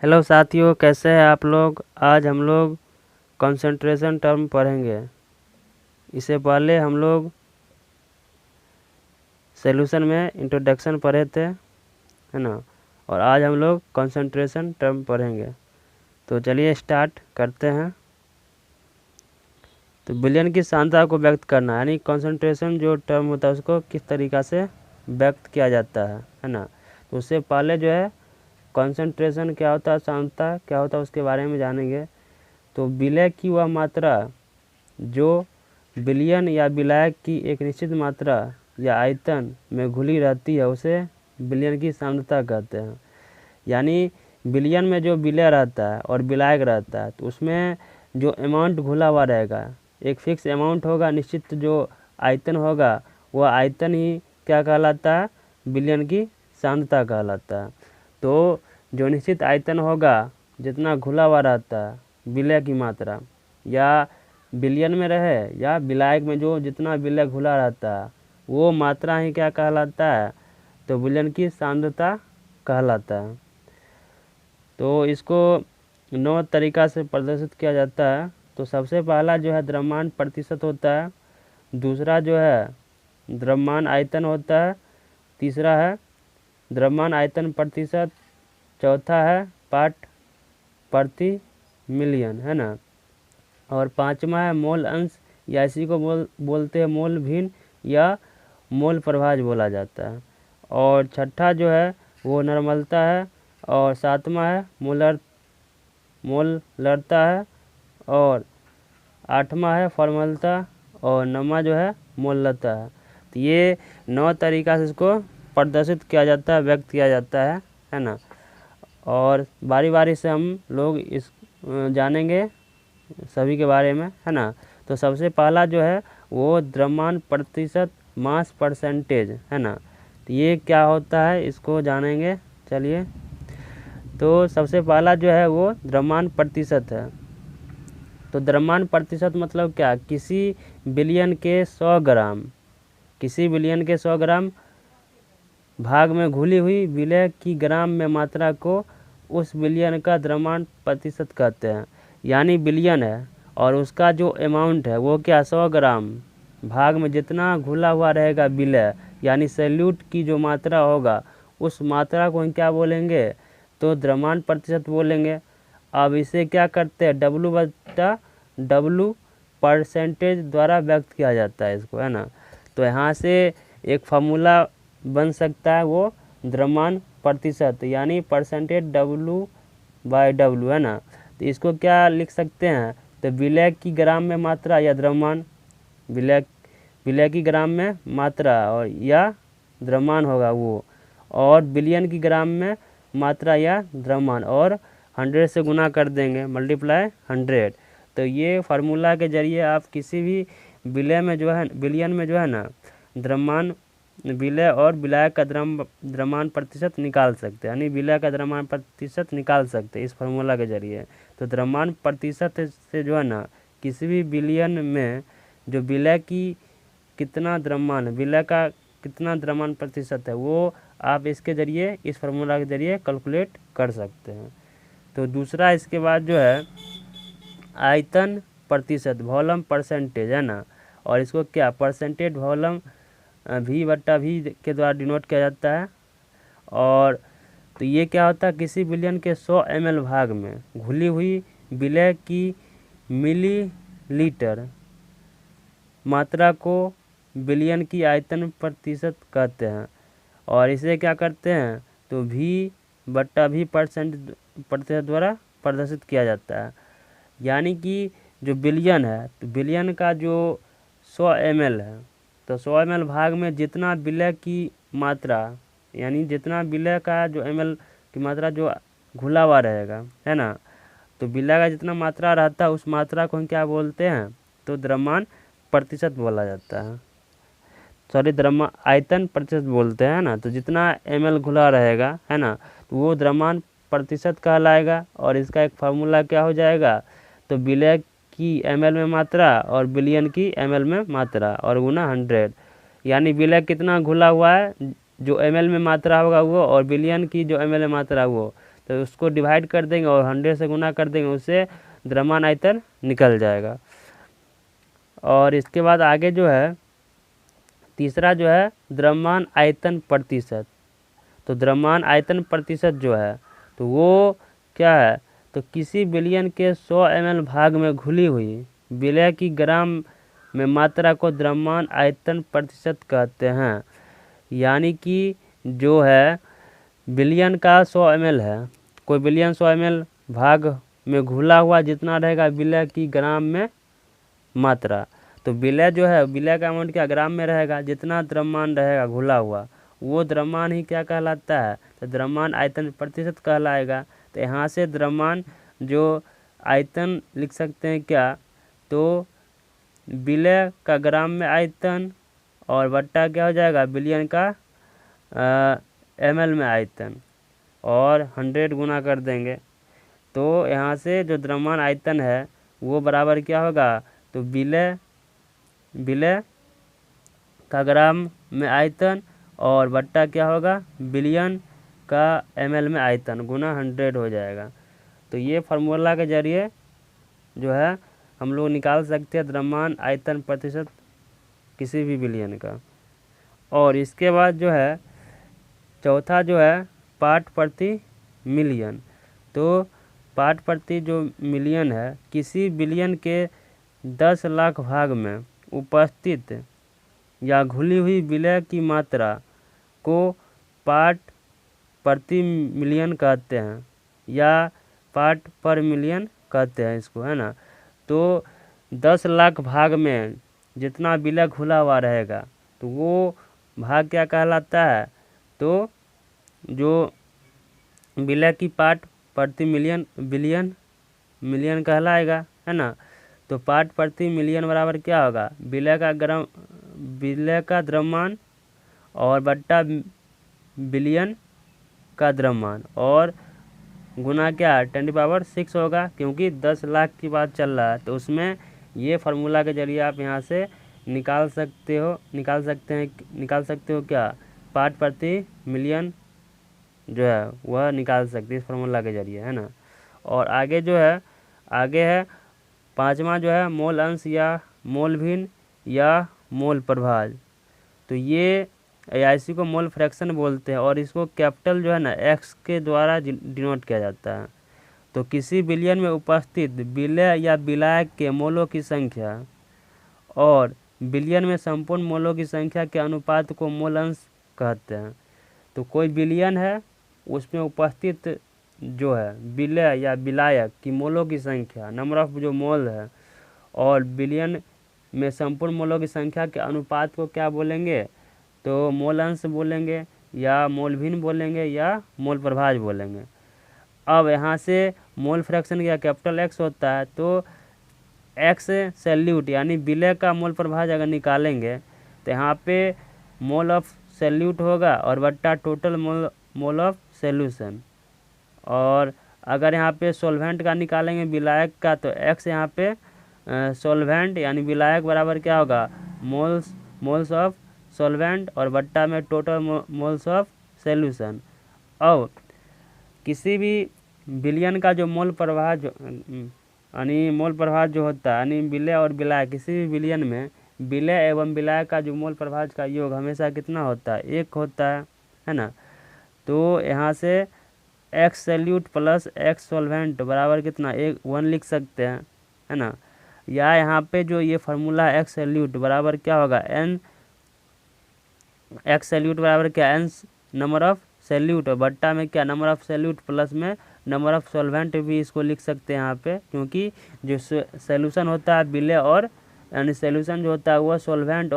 Hello साथियों, कैसे हैं आप लोग। आज हम लोग कंसंट्रेशन टर्म पढ़ेंगे। इससे पहले हम लोग सॉल्यूशन में इंट्रोडक्शन पढ़े थे, है ना। और आज हम लोग कंसंट्रेशन टर्म पढ़ेंगे। तो चलिए स्टार्ट करते हैं। तो विलयन की सांद्रता को व्यक्त करना, यानी कंसंट्रेशन जो टर्म होता है उसको किस तरीक़ा से व्यक्त किया जाता है ना। तो उससे पहले जो है कंसंट्रेशन क्या होता है, सांद्रता क्या होता है, उसके बारे में जानेंगे। तो विलय की वह मात्रा जो विलयन या विलायक की एक निश्चित मात्रा या आयतन में घुली रहती है उसे विलयन की सांद्रता कहते हैं। यानी विलयन में जो विलय रहता है और विलायक रहता है तो उसमें जो अमाउंट घुला हुआ रहेगा, एक फिक्स अमाउंट होगा, निश्चित जो आयतन होगा, वह आयतन ही क्या कहलाता है, विलयन की सांद्रता कहलाता है। तो जो निश्चित आयतन होगा, जितना घुला हुआ रहता है विलय की मात्रा, या विलयन में रहे या विलायक में जो जितना विलय घुला रहता है वो मात्रा ही क्या कहलाता है, तो विलयन की सांद्रता कहलाता है। तो इसको 9 तरीक़ा से प्रदर्शित किया जाता है। तो सबसे पहला जो है द्रव्यमान प्रतिशत होता है, दूसरा जो है द्रव्यमान आयतन होता है, तीसरा है द्रव्यमान आयतन प्रतिशत, चौथा है पार्ट प्रति मिलियन, है ना। और पांचवा है मोल अंश, या इसी को बोलते हैं मोल भिन्न या मोल प्रभाज बोला जाता है। और छठा जो है वो नॉर्मलता है, और सातवां है मोलरता है, और आठवां है फॉर्मलता, और नौवां जो है मोलता है। तो ये 9 तरीक़ा से इसको प्रदर्शित किया जाता है, व्यक्त किया जाता है ना। और बारी बारी से हम लोग इस जानेंगे सभी के बारे में, है ना। तो सबसे पहला जो है वो द्रव्यमान प्रतिशत, मास परसेंटेज, है ना। तो ये क्या होता है इसको जानेंगे। चलिए, तो सबसे पहला जो है वो द्रव्यमान प्रतिशत है। तो द्रव्यमान प्रतिशत मतलब क्या, किसी विलयन के 100 ग्राम, किसी विलयन के 100 ग्राम भाग में घुली हुई विलय की ग्राम में मात्रा को उस विलयन का द्रव्यमान प्रतिशत कहते हैं। यानी विलयन है और उसका जो अमाउंट है वो क्या, 100 ग्राम भाग में जितना घुला हुआ रहेगा विलय, यानी सैल्यूट की जो मात्रा होगा उस मात्रा को हम क्या बोलेंगे, तो द्रव्यमान प्रतिशत बोलेंगे। अब इसे क्या करते हैं, W/W परसेंटेज द्वारा व्यक्त किया जाता है इसको, है ना। तो यहाँ से एक फार्मूला बन सकता है वो द्रव्यमान प्रतिशत, यानी परसेंटेज W/W, है ना। तो इसको क्या लिख सकते हैं, तो विलय की ग्राम में मात्रा या द्रव्यमान, विलय की ग्राम में मात्रा और या द्रव्यमान होगा वो, और विलयन की ग्राम में मात्रा या द्रव्यमान, और 100 से गुना कर देंगे, मल्टीप्लाई 100। तो ये फार्मूला के जरिए आप किसी भी विलय में जो है, विलयन में जो है ना, द्रव्यमान, विलय और विलायक का द्रव्यमान प्रतिशत निकाल सकते हैं, यानी विलय का द्रव्यमान प्रतिशत निकाल सकते हैं इस फार्मूला के जरिए। तो द्रव्यमान प्रतिशत से जो है ना, किसी भी विलयन में जो विलय की कितना द्रव्यमान, विलय का कितना द्रव्यमान प्रतिशत है वो आप इसके जरिए, इस फार्मूला के जरिए कैलकुलेट कर सकते हैं। तो दूसरा इसके बाद जो है आयतन प्रतिशत, वॉल्यूम परसेंटेज, है ना। और इसको क्या, परसेंटेज वॉल्यूम V/V के द्वारा डिनोट किया जाता है। और तो ये क्या होता है, किसी विलयन के 100 ml भाग में घुली हुई विलय की मिलीलीटर मात्रा को विलयन की आयतन प्रतिशत कहते हैं। और इसे क्या करते हैं, तो V/V प्रतिशत द्वारा प्रदर्शित किया जाता है। यानी कि जो विलयन है, तो विलयन का जो 100 ml है, तो 100 ml भाग में जितना विलय की मात्रा, यानी जितना विलय का जो ml की मात्रा जो घुला हुआ रहेगा, है ना। तो विलय का जितना मात्रा रहता है उस मात्रा को हम क्या बोलते हैं, तो द्रव्यमान प्रतिशत बोला जाता है, सॉरी द्रव्यमान आयतन प्रतिशत बोलते हैं ना। तो जितना ml घुला रहेगा, है ना, तो वो द्रव्यमान प्रतिशत कहलाएगा। और इसका एक फार्मूला क्या हो जाएगा, तो विलय की ml में मात्रा और विलयन की ml में मात्रा और गुना 100। यानी विलय कितना घुला हुआ है, जो ml में मात्रा होगा वो, और विलयन की जो ml में मात्रा वो, तो उसको डिवाइड कर देंगे और 100 से गुना कर देंगे, उससे द्रव्यमान आयतन निकल जाएगा। और इसके बाद आगे जो है तीसरा जो है द्रव्यमान आयतन प्रतिशत। तो द्रव्यमान आयतन प्रतिशत जो है तो वो क्या है, तो किसी विलयन के 100 ml भाग में घुली हुई विलय की ग्राम में मात्रा को द्रव्यमान आयतन प्रतिशत कहते हैं। यानी कि जो है विलयन का 100 ml है, कोई विलयन 100 ml भाग में घुला हुआ जितना रहेगा विलय की ग्राम में मात्रा, तो विलय जो है विलय का अमाउंट क्या ग्राम में रहेगा, जितना द्रव्यमान रहेगा घुला हुआ वो द्रव्यमान ही क्या कहलाता है, तो द्रव्यमान आयतन प्रतिशत कहलाएगा। तो यहाँ से द्रव्यमान जो आयतन लिख सकते हैं क्या, तो विलय का ग्राम में आयतन और बट्टा क्या हो जाएगा विलयन का ml में आयतन और 100 गुना कर देंगे। तो यहाँ से जो द्रव्यमान आयतन है वो बराबर क्या होगा, तो विलय का ग्राम में आयतन और बट्टा क्या होगा विलयन का ml में आयतन गुना 100 हो जाएगा। तो ये फार्मूला के जरिए जो है हम लोग निकाल सकते हैं द्रव्यमान आयतन प्रतिशत किसी भी विलयन का। और इसके बाद जो है चौथा जो है पार्ट प्रति मिलियन। तो पार्ट प्रति जो मिलियन है, किसी विलयन के 10 लाख भाग में उपस्थित या घुली हुई विलय की मात्रा को पार्ट प्रति मिलियन कहते हैं या पार्ट पर मिलियन कहते हैं इसको, है ना। तो 10 लाख भाग में जितना विलय घुला हुआ रहेगा तो वो भाग क्या कहलाता है, तो जो विलय की पार्ट प्रति मिलियन कहलाएगा, है ना। तो पार्ट प्रति मिलियन बराबर क्या होगा, विलय का द्रव्यमान और बट्टा विलयन का द्रव्यमान और गुना क्या 10⁻6 होगा, क्योंकि 10 लाख की बात चल रहा है। तो उसमें ये फार्मूला के जरिए आप यहाँ से निकाल सकते हो क्या, पार्ट प्रति मिलियन जो है वह निकाल सकते हैं इस फार्मूला के जरिए, है ना। और आगे है पांचवा जो है मोल अंश या मोल भिन्न या मोल प्रभाज। तो ये AIC को मोल फ्रैक्शन बोलते हैं और इसको कैपिटल जो है ना x के द्वारा डिनोट किया जाता है। तो किसी विलयन में उपस्थित विलय या विलायक के मोलों की संख्या और विलयन में संपूर्ण मोलों की संख्या के अनुपात को मोल अंश कहते हैं। तो कोई विलयन है उसमें उपस्थित जो है विलय या विलायक की मोलों की संख्या, नंबर ऑफ जो मोल है, और विलयन में संपूर्ण मोलों की संख्या के अनुपात को क्या बोलेंगे, तो मोल अंश बोलेंगे या मोल भिन्न बोलेंगे या मोल प्रभाज बोलेंगे। अब यहाँ से मोल फ्रैक्शन या कैपिटल X होता है, तो X सैल्यूट यानी विलय का मोल प्रभाज अगर निकालेंगे तो यहाँ पे मोल ऑफ सैल्यूट होगा और बट्टा टोटल मोल ऑफ सॉल्यूशन। और अगर यहाँ पे सॉल्वेंट का निकालेंगे विलायक का, तो X यहाँ पे सॉल्वेंट यानी विलायक बराबर क्या होगा मोल्स ऑफ सॉल्वेंट और बट्टा में टोटल मोल्स ऑफ सॉल्यूशन। अब किसी भी विलयन का जो मोल प्रभाज जो होता है यानी विलय और विलायक, किसी भी विलयन में विलय एवं विलायक का जो मोल प्रभाज का योग हमेशा कितना होता है, 1 होता है ना। तो यहाँ से X salute plus X solvent बराबर कितना 1 लिख सकते हैं, है ना। या यहाँ पे जो ये फार्मूला X सैल्यूट बराबर क्या होगा X सैल्यूट बराबर क्या n नंबर ऑफ सैल्यूट और बट्टा में क्या नंबर ऑफ सैल्यूट प्लस में नंबर ऑफ सॉल्वेंट भी इसको लिख सकते हैं यहाँ पे, क्योंकि जो सॉल्यूशन होता है विलय और यानी सॉल्यूशन जो होता है वह सॉल्वेंट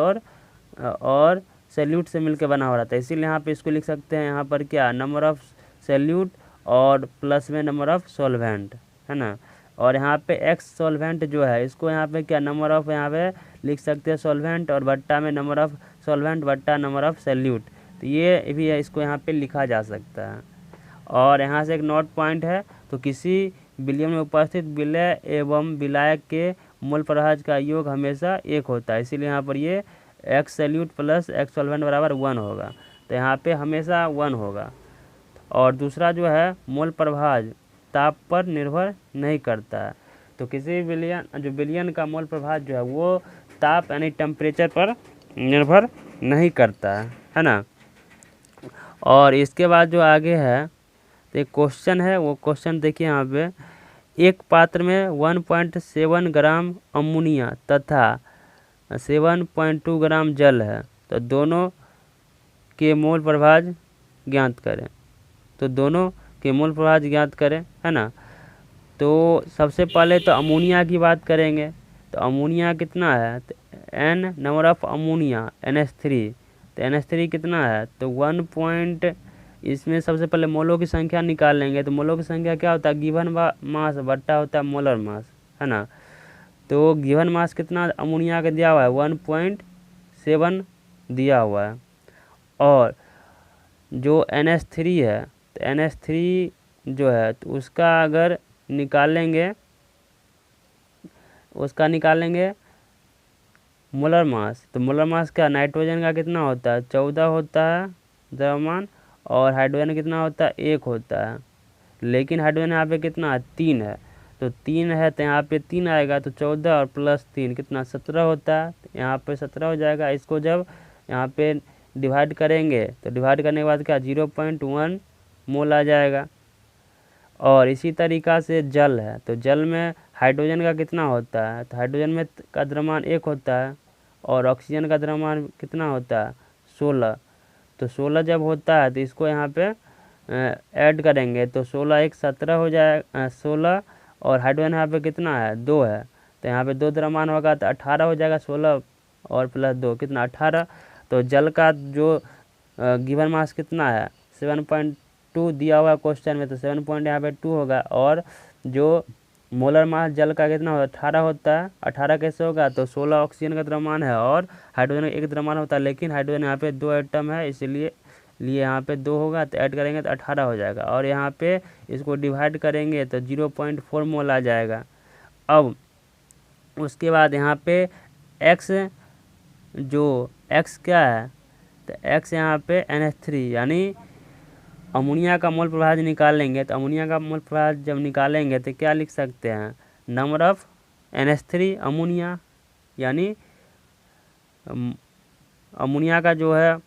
और सैल्यूट से मिलकर बना हो रहता है। इसीलिए यहाँ पे इसको लिख सकते हैं यहाँ पर क्या नंबर ऑफ सैल्यूट और प्लस में नंबर ऑफ सॉल्वेंट, है ना। और यहाँ पे X सॉल्वेंट जो है इसको यहाँ पे क्या नंबर ऑफ यहाँ पे लिख सकते हैं सॉल्वेंट और बट्टा में नंबर ऑफ सॉल्वेंट बट्टा नंबर ऑफ सैल्यूट। तो ये भी है, इसको यहाँ पे लिखा जा सकता है। और यहाँ से एक नोट पॉइंट है, तो किसी विलयन में उपस्थित विलय एवं विलायक के मोल प्रभाज का योग हमेशा 1 होता है, इसीलिए यहाँ पर ये X salute plus X solvent बराबर 1 होगा। तो यहाँ पे हमेशा 1 होगा। और दूसरा जो है मोल प्रभाज ताप पर निर्भर नहीं करता है। तो किसी विलयन का मोल प्रभाज जो है वो ताप यानी टेम्परेचर पर निर्भर नहीं करता है ना। और इसके बाद जो आगे है तो एक क्वेश्चन है, वो क्वेश्चन देखिए यहाँ पे, एक पात्र में 1.7 ग्राम अमोनिया तथा 7.2 ग्राम जल है, तो दोनों के मोल प्रभाज ज्ञात करें। तो दोनों के मोल प्रभाज ज्ञात करें, है ना। तो सबसे पहले तो अमोनिया की बात करेंगे। तो अमोनिया कितना है, तो n number of ammonia NH3, तो NH3 कितना है, तो 1. इसमें सबसे पहले मोलों की संख्या निकाल लेंगे। तो मोलों की संख्या क्या होता है, गिवन मास बट्टा होता है मोलर मास, है ना। तो गिवन मास कितना अमोनिया का दिया हुआ है, 1.7 दिया हुआ है। और जो NH3 है, तो NH3 जो है तो उसका अगर निकालेंगे, मोलर मास, तो मोलर मास क्या, नाइट्रोजन का कितना होता है, 14 होता है द्रव्यमान, और हाइड्रोजन कितना होता है, 1 होता है। लेकिन हाइड्रोजन यहाँ पे कितना है, 3 है। तो 3 है तो यहाँ पे 3 आएगा, तो 14 और प्लस 3 कितना 17 होता है। तो यहाँ पे 17 हो जाएगा। इसको जब यहाँ पे डिवाइड करेंगे तो डिवाइड करने के बाद क्या 0.1 मोल आ जाएगा। और इसी तरीक़ा से जल है, तो जल में हाइड्रोजन का कितना होता है, तो हाइड्रोजन में का द्रव्यमान 1 होता है, और ऑक्सीजन का द्रव्यमान कितना होता है, 16। तो 16 जब होता है तो इसको यहाँ पे ऐड करेंगे, तो 16 1 17 हो जाएगा, 16, और हाइड्रोजन यहाँ पे कितना है, 2 है। तो यहाँ पे 2 द्रव्यमान होगा तो 18 हो जाएगा, 16 और प्लस 2 कितना 18। तो जल का जो गिवन मास कितना है, 7.2 दिया हुआ क्वेश्चन में, तो 7 पॉइंट यहाँ पे 2 होगा। और जो मोलर मास जल का कितना होता है, 18 होता है। 18 कैसे होगा, तो 16 ऑक्सीजन का द्रव्यमान है और हाइड्रोजन का 1 द्रव्यमान होता है, लेकिन हाइड्रोजन यहाँ पे 2 एटम है, इसलिए यहाँ पे 2 होगा, तो ऐड करेंगे तो 18 हो जाएगा। और यहाँ पे इसको डिवाइड करेंगे तो 0.4 मोल आ जाएगा। अब उसके बाद यहाँ पे x, जो x क्या है, तो x यहाँ पे NH3 यानी अमोनिया का मोल प्रभाज निकाल लेंगे। तो अमोनिया का मोल प्रभाज जब निकालेंगे तो क्या लिख सकते हैं, नंबर ऑफ NH3 अमोनिया, यानी अमोनिया का जो है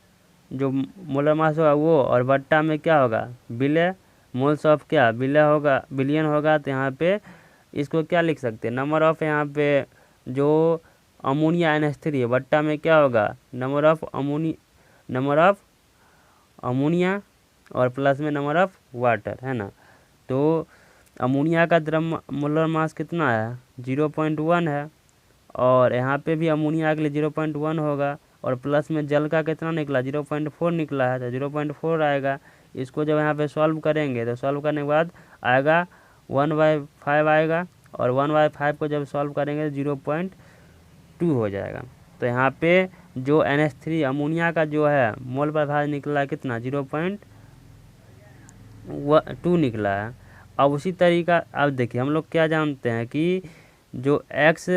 जो मोलर मास होगा वो, और बट्टा में क्या होगा, विलय, मोल्स ऑफ क्या विलय होगा, बिलियन होगा। तो यहाँ पे इसको क्या लिख सकते हैं, नंबर ऑफ यहाँ पे जो अमोनिया NH3 है, बट्टा में क्या होगा, नंबर ऑफ अमोनिया और प्लस में नंबर ऑफ वाटर, है ना। तो अमोनिया का मोलर मास कितना है, 0.1 है, और यहाँ पे भी अमोनिया के लिए 0.1 होगा, और प्लस में जल का कितना निकला, 0.4 निकला है, तो 0.4 आएगा। इसको जब यहाँ पे सॉल्व करेंगे तो सॉल्व करने के बाद आएगा 1/5 आएगा, और 1/5 को जब सॉल्व करेंगे तो 0.2 हो जाएगा। तो यहाँ पे जो NH3 अमोनिया का जो है मोल प्रभाज निकला कितना, 0.2 निकला है। अब उसी तरीका, अब देखिए हम लोग क्या जानते हैं कि जो x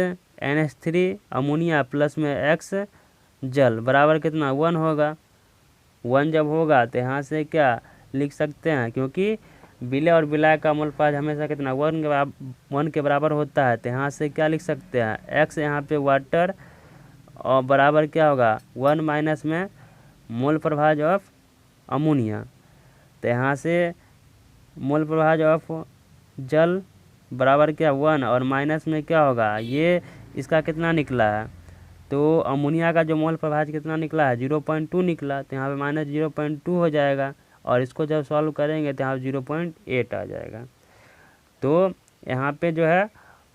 NH3 अमोनिया प्लस में x जल बराबर कितना 1 होगा। 1 जब होगा तो यहाँ से क्या लिख सकते हैं, क्योंकि विलय और विलय का मोल प्रभाज हमेशा कितना 1 के बराबर होता है। तो यहाँ से क्या लिख सकते हैं, x यहाँ पे वाटर और बराबर क्या होगा 1 माइनस में मोल प्रभाज ऑफ अमोनिया। तो यहाँ से मोल प्रभाज ऑफ जल बराबर क्या 1, और माइनस में क्या होगा, ये इसका कितना निकला है, तो अमोनिया का जो मोल प्रभाज कितना निकला है 0.2 निकला। तो यहाँ पे माइनस 0.2 हो जाएगा, और इसको जब सॉल्व करेंगे तो यहाँ 0.8 आ जाएगा। तो यहाँ पे जो है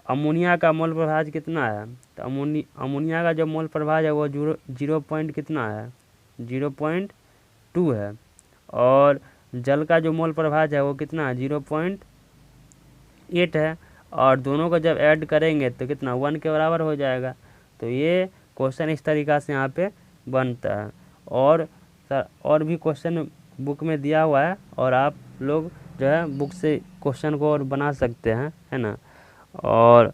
अमोनिया का मोल प्रभाज कितना है, तो अमोनिया का जो मोल प्रभाज है वो 0 कितना है 0.2 है, और जल का जो मोल प्रभाज है वो कितना है 0.8 है, और दोनों को जब ऐड करेंगे तो कितना 1 के बराबर हो जाएगा। तो ये क्वेश्चन इस तरीक़ा से यहाँ पे बनता है। और और भी क्वेश्चन बुक में दिया हुआ है, और आप लोग जो है बुक से क्वेश्चन को और बना सकते हैं, है ना। और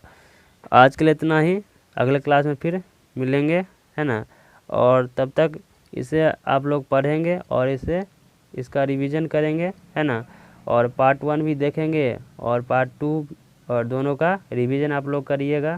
आज के लिए इतना ही, अगले क्लास में फिर मिलेंगे, है ना। और तब तक इसे आप लोग पढ़ेंगे और इसे इसका रिवीजन करेंगे, है ना, और पार्ट 1 भी देखेंगे और पार्ट 2 और दोनों का रिवीजन आप लोग करिएगा।